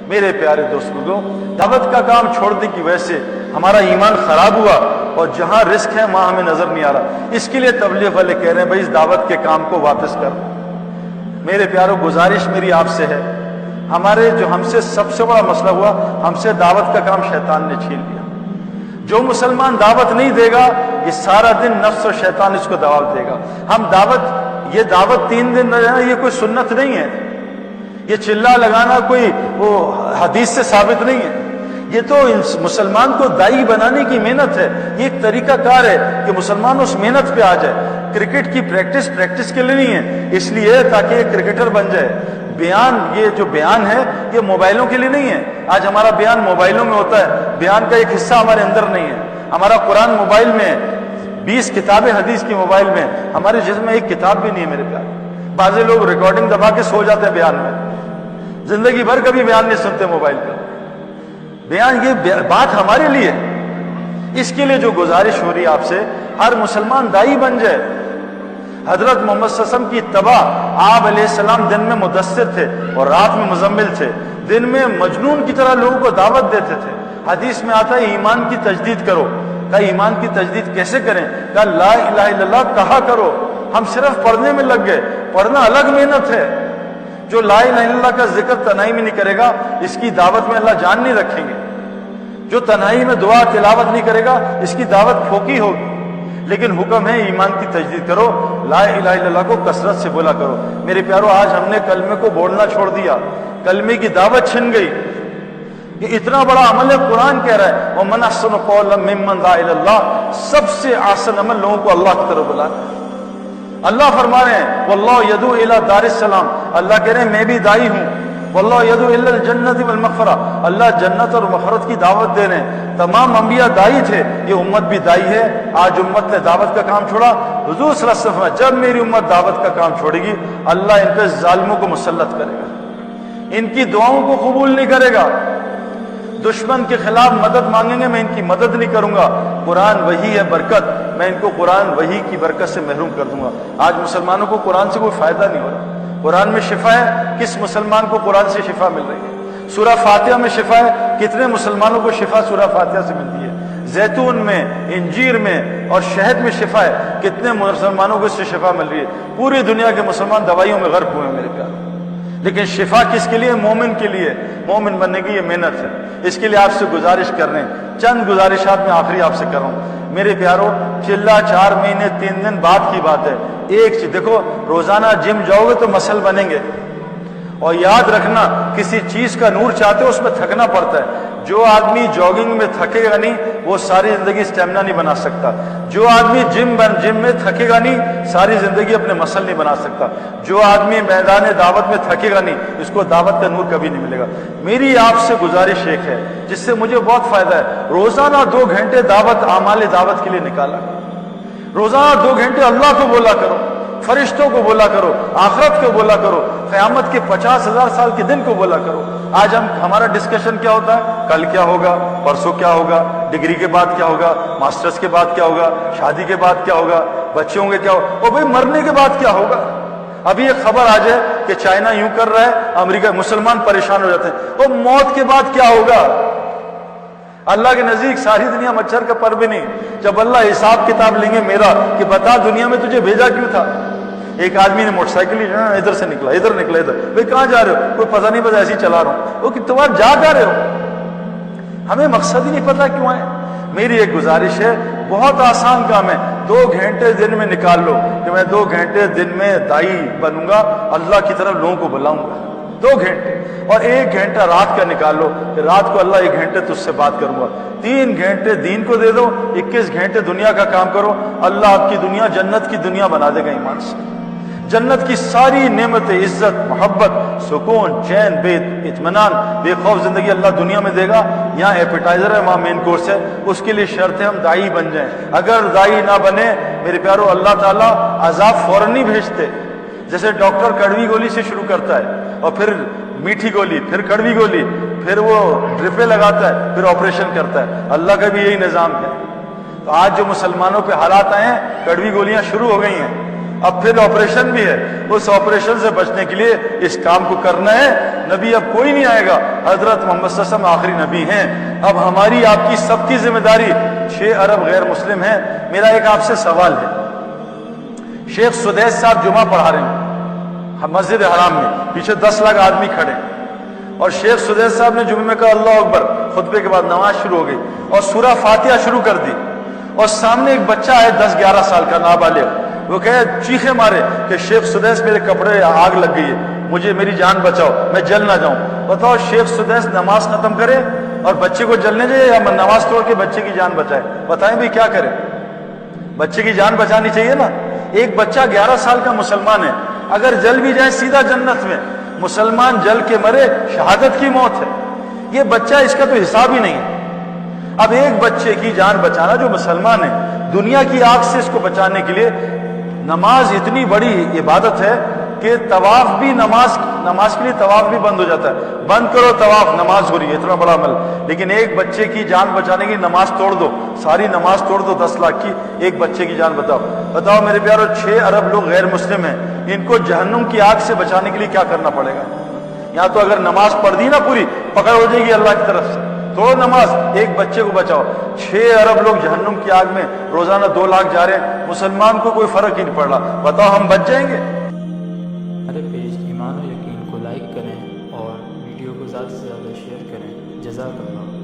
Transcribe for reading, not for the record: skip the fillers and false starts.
میرے پیارے دوستوں، دعوت کا کام چھوڑنے کی وجہ سے ہمارا ایمان خراب ہوا اور جہاں رزق ہے وہاں ہمیں نظر نہیں آ رہا۔ اس کے لیے تبلیغ والے کہہ رہے ہیں بھائی اس دعوت کے کام کو واپس کر۔ میرے پیاروں، گزارش میری آپ سے ہے، ہمارے جو ہم سے سب سے بڑا مسئلہ ہوا، ہم سے دعوت کا کام شیطان نے چھین لیا۔ جو مسلمان دعوت نہیں دے گا یہ سارا دن نفس اور شیطان اس کو دعوت دے گا۔ ہم یہ دعوت 3 دن رہنا یہ کوئی سنت نہیں ہے، یہ چلا لگانا کوئی وہ حدیث سے ثابت نہیں ہے، یہ تو مسلمان کو دائی بنانے کی محنت ہے۔ یہ ایک طریقہ کار ہے کہ مسلمان اس محنت پہ آ جائے۔ کرکٹ کی پریکٹس کے لیے نہیں ہے، اس لیے تاکہ یہ کرکٹر بن جائے۔ یہ جو بیان ہے یہ موبائلوں کے لیے نہیں ہے۔ آج ہمارا بیان موبائلوں میں ہوتا ہے، بیان کا ایک حصہ ہمارے اندر نہیں ہے۔ ہمارا قرآن موبائل میں ہے، 20 کتابیں حدیث کی موبائل میں، ہمارے جسم میں ایک کتاب بھی نہیں ہے۔ میرے پیارے، بعض لوگ ریکارڈنگ دبا کے سو جاتے ہیں بیان میں، زندگی بھر کبھی بیان نہیں سنتے موبائل پر۔ بیان یہ بات ہمارے لیے، اس کے لیے جو گزارش ہو رہی ہے آپ سے، ہر مسلمان دائی بن جائے۔ حضرت محمد صلی اللہ علیہ وسلم کی اتباع، آپ علیہ السلام دن میں مدثر تھے اور رات میں مزمل تھے، دن میں مجنون کی طرح لوگوں کو دعوت دیتے تھے۔ حدیث میں آتا ہے ایمان کی تجدید کرو۔ کہا ایمان کی تجدید کیسے کریں؟ کہا لا الہ الا اللہ کہا کرو۔ ہم صرف پڑھنے میں لگ گئے، پڑھنا الگ محنت ہے۔ جو لا الہ الا اللہ کا ذکر تنہائی میں نہیں کرے گا اس کی دعوت میں اللہ جان نہیں رکھیں گے۔ جو تنہائی میں دعا تلاوت نہیں کرے گا اس کی دعوت پھوکی ہوگی۔ لیکن حکم ہے ایمان کی تجدید کرو، لا الہ الا اللہ کو کثرت سے بولا کرو۔ میرے پیارو، آج ہم نے کلمے کو بولنا چھوڑ دیا، کلمے کی دعوت چھن گئی۔ یہ اتنا بڑا عمل ہے، قرآن کہہ رہا ہے وَمَنْ أَحْسَنُ قَوْلًا مِّمَّنْ دَعَا إِلَى اللَّهِ، سب سے آسان عمل لوگوں کو اللہ کی طرف بلانا۔ اللہ فرما رہے ہیں واللہ یدعو الی دار السلام، اللہ کہہ رہے ہیں میں بھی دائی ہوں۔ واللہ یدعو الی الجنۃ والمغفرہ، اللہ جنت اور مغفرت کی دعوت دے رہے ہیں۔ تمام انبیاء دائی تھے، یہ امت بھی دائی ہے۔ آج امت نے دعوت کا کام چھوڑا۔ حضور صلی اللہ علیہ وسلم جب میری امت دعوت کا کام چھوڑے گی اللہ ان پہ ظالموں کو مسلط کرے گا، ان کی دعاؤں کو قبول نہیں کرے گا۔ دشمن کے خلاف مدد مانگیں گے، میں ان کی مدد نہیں کروں گا۔ قرآن وہی ہے برکت، میں ان کو قرآن وہی کی برکت سے محروم کر دوں گا۔ آج مسلمانوں کو قرآن سے کوئی فائدہ نہیں ہو رہا۔ قرآن میں شفا ہے، کس مسلمان کو قرآن سے شفا مل رہی ہے؟ سورہ فاتحہ میں شفا ہے، کتنے مسلمانوں کو شفا سورہ فاتحہ سے ملتی ہے؟ زیتون میں، انجیر میں اور شہد میں شفا ہے، کتنے مسلمانوں کو اس سے شفا مل رہی ہے؟ پوری دنیا کے مسلمان دوائیوں میں غرق ہوئے ہیں میرے پیارے۔ لیکن شفا کس کے لیے؟ مومن کے لیے۔ مومن بننے کی یہ محنت ہے۔ اس کے لیے آپ سے گزارش کر رہے ہیں، چند گزارشات میں آخری آپ سے کر رہا ہوں۔ میرے پیاروں، چلا 4 مہینے 3 دن بعد کی بات ہے۔ ایک چیز دیکھو، روزانہ جم جاؤ گے تو مسل بنیں گے، اور یاد رکھنا کسی چیز کا نور چاہتے ہو اس میں تھکنا پڑتا ہے۔ جو آدمی جاگنگ میں تھکے گا نہیں وہ ساری زندگی سٹیمنا نہیں بنا سکتا۔ جو آدمی جم میں تھکے گا نہیں ساری زندگی اپنے مسل نہیں بنا سکتا۔ جو آدمی میدان دعوت میں تھکے گا نہیں اس کو دعوت کا نور کبھی نہیں ملے گا۔ میری آپ سے گزارش ایک ہے جس سے مجھے بہت فائدہ ہے، روزانہ 2 گھنٹے دعوت، اعمال دعوت کے لیے نکالا۔ روزانہ 2 گھنٹے اللہ کو بولا کرو، فرشتوں کو بولا کرو، آخرت کو بولا کرو، قیامت کے 50,000 سال کے دن کو بولا کرو۔ آج ہمارا ڈسکشن کیا ہوتا ہے؟ کل کیا ہوگا، پرسوں کیا ہوگا، ڈگری کے بعد کیا ہوگا، ماسٹرز کے بعد کیا ہوگا، شادی کے بعد کیا ہوگا، بچے ہوں گے کیا ہوگا، اور بھائی مرنے کے بعد کیا ہوگا۔ ابھی ایک خبر آ جائے کہ چائنا یوں کر رہا ہے، امریکہ، مسلمان پریشان ہو جاتے ہیں، اور موت کے بعد کیا ہوگا؟ اللہ کے نزدیک ساری دنیا مچھر کا پر بھی نہیں۔ جب اللہ حساب کتاب لیں گے میرا کہ بتا دنیا میں تجھے بھیجا کیوں تھا؟ ایک آدمی نے موٹر سائیکل ہی ادھر سے نکلا، ادھر نکلا، ادھر، بھائی کہاں جا رہے ہو؟ کوئی پتہ نہیں، بس ایسے ہی چلا رہا ہوں۔ وہ کہ تمہارا جا کہاں رہے ہو؟ ہمیں مقصد ہی نہیں پتا کیوں آئے۔ میری ایک گزارش ہے، بہت آسان کام ہے، 2 گھنٹے دن میں نکال لو کہ میں 2 گھنٹے دن میں دائی بنوں گا، اللہ کی طرف لوگوں کو بلاؤں گا۔ 2 گھنٹے، اور 1 گھنٹہ رات کا نکال لو کہ رات کو اللہ 1 گھنٹے تجھ سے بات کروں گا۔ 3 گھنٹے دین کو دے دو، 21 گھنٹے دنیا کا کام کرو، اللہ آپ کی دنیا جنت کی دنیا بنا دے گا ایمان سے۔ جنت کی ساری نعمتیں، عزت، محبت، سکون، چین، بے اطمینان، بے خوف زندگی اللہ دنیا میں دے گا۔ یہاں ایپیٹائزر ہے، وہاں مین کورس ہے۔ اس کے لیے شرط ہے ہم دائی بن جائیں۔ اگر دائی نہ بنے میرے پیارو، اللہ تعالیٰ عذاب فوراً نہیں بھیجتے۔ جیسے ڈاکٹر کڑوی گولی سے شروع کرتا ہے اور پھر میٹھی گولی، پھر کڑوی گولی، پھر وہ ڈرپیں لگاتا ہے، پھر آپریشن کرتا ہے۔ اللہ کا بھی یہی نظام ہے۔ تو آج جو مسلمانوں پہ حالات آئے ہیں، کڑوی گولیاں شروع ہو گئی ہیں۔ اب پھر آپریشن بھی ہے، اس آپریشن سے بچنے کے لیے اس کام کو کرنا ہے۔ نبی اب کوئی نہیں آئے گا، حضرت محمد صلی اللہ علیہ وسلم آخری نبی ہیں۔ اب ہماری آپ کی سب کی ذمہ داری، 6 ارب غیر مسلم ہیں۔ میرا ایک آپ سے سوال ہے، شیخ سدیس صاحب جمعہ پڑھا رہے ہیں مسجد حرام میں، پیچھے 10 لاکھ آدمی کھڑے، اور شیخ سدیس صاحب نے جمعے میں کہا اللہ اکبر، خطبے کے بعد نماز شروع ہو گئی اور سورہ فاتحہ شروع کر دی، اور سامنے ایک بچہ ہے 10-11 سال کا نابالغ، وہ کہے چیخے مارے کہ شیخ سدیس میرے کپڑے آگ لگ گئی ہے، مجھے میری جان بچاؤ، میں جل نہ جاؤں۔ بتاؤ شیخ سدیس نماز ختم کرے اور بچے کو جلنے دے یا نماز توڑ کے بچے کی جان بچائے؟ بتائیں بھی کیا کرے؟ بچے کی جان بچانی چاہیے نا۔ ایک بچہ 11 سال کا مسلمان ہے، اگر جل بھی جائے سیدھا جنت میں، مسلمان جل کے مرے شہادت کی موت ہے، یہ بچہ اس کا تو حساب ہی نہیں ہے۔ اب ایک بچے کی جان بچانا جو مسلمان ہے، دنیا کی آگ سے اس کو بچانے کے لیے نماز اتنی بڑی عبادت ہے کہ طواف بھی نماز کے لیے طواف بھی بند ہو جاتا ہے، بند کرو طواف، نماز ہو رہی ہے، اتنا بڑا عمل۔ لیکن ایک بچے کی جان بچانے کی نماز توڑ دو، ساری نماز توڑ دو 10 لاکھ کی، ایک بچے کی جان بتاؤ میرے پیارو، 6 ارب لوگ غیر مسلم ہیں، ان کو جہنم کی آگ سے بچانے کے لیے کیا کرنا پڑے گا؟ یہاں تو اگر نماز پڑھ دی نا پوری، پکڑ ہو جائے گی اللہ کی طرف سے، توڑو نماز، ایک بچے کو بچاؤ۔ 6 ارب لوگ جہنم کی آگ میں روزانہ 2 لاکھ جا رہے ہیں، مسلمان کو کوئی فرق ہی نہیں پڑ رہا، بتاؤ ہم بچ جائیں گے؟ ہمارے پیج ایمان و یقین کو لائک کریں اور ویڈیو کو زیادہ سے زیادہ شیئر کریں۔ جزاک اللہ۔